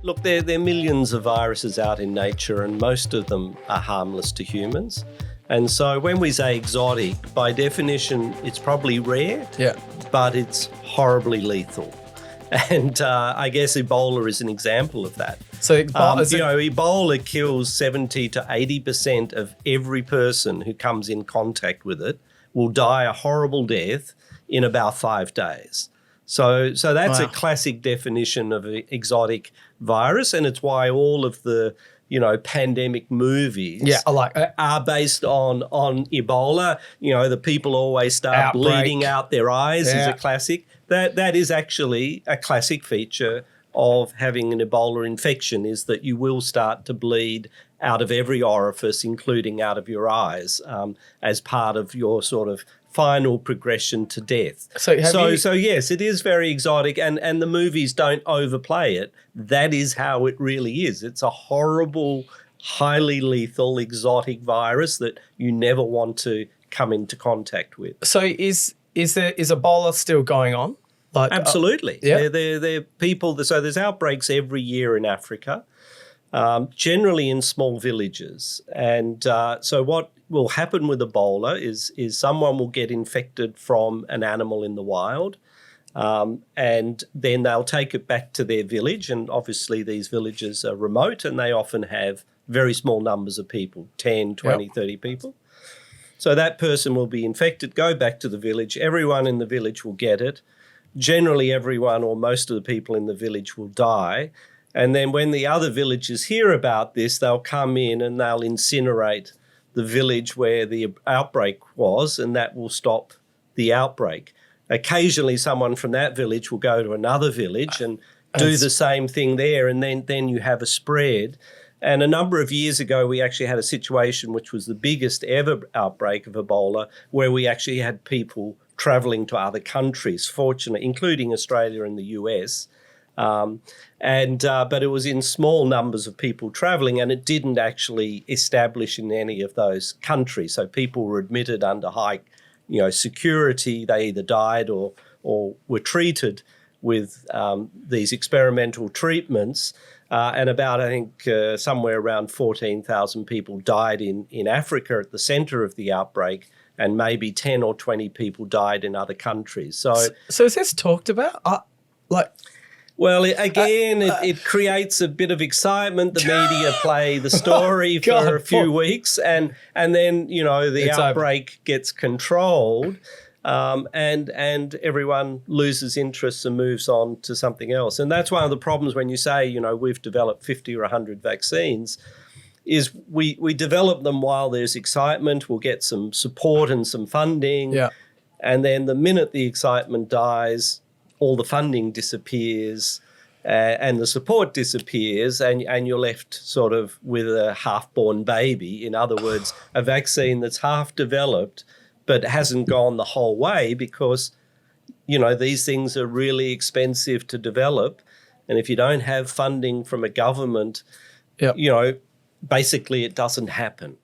Look, there are millions of viruses out in nature, and most of them are harmless to humans. And so when we say exotic, by definition, it's probably rare, but it's horribly lethal. And I guess Ebola is an example of that. So Ebola kills 70 to 80% of every person who comes in contact with it will die a horrible death in about 5 days. So that's a classic definition of an exotic virus, and it's why all of the pandemic movies are based on Ebola. The people always start bleeding out their eyes is a classic. That is actually a classic feature of having an Ebola infection, is that you will start to bleed out of every orifice, including out of your eyes, as part of your sort of final progression to death. So yes, it is very exotic, and the movies don't overplay it. That is how it really is. It's a horrible, highly lethal, exotic virus that you never want to come into contact with. So is Ebola still going on? Absolutely. They're people. So there's outbreaks every year in Africa, generally in small villages. And so what will happen with Ebola is someone will get infected from an animal in the wild, and then they'll take it back to their village. And obviously these villages are remote, and they often have very small numbers of people, 10, 20, 30 people. So that person will be infected, go back to the village. Everyone in the village will get it. Generally, everyone or most of the people in the village will die. And then when the other villagers hear about this, they'll come in and they'll incinerate the village where the outbreak was, and that will stop the outbreak. Occasionally, someone from that village will go to another village and do the same thing there, and then you have a spread. And a number of years ago, we actually had a situation which was the biggest ever outbreak of Ebola, where we actually had people travelling to other countries, fortunately, including Australia and the US. But it was in small numbers of people travelling, and it didn't actually establish in any of those countries. So people were admitted under high, security. They either died or were treated with these experimental treatments. And about, I think, somewhere around 14,000 people died in Africa at the centre of the outbreak, and maybe 10 or 20 people died in other countries. So is this talked about? Well, it creates a bit of excitement. The media play the story for a few weeks, and then the outbreak gets controlled, and everyone loses interest and moves on to something else. And that's one of the problems when you say we've developed 50 or 100 vaccines. Is we develop them while there's excitement. We'll get some support and some funding, and then the minute the excitement dies, all the funding disappears and the support disappears, and you're left sort of with a half-born baby. In other words, a vaccine that's half developed but hasn't gone the whole way because, these things are really expensive to develop. And if you don't have funding from a government, basically it doesn't happen.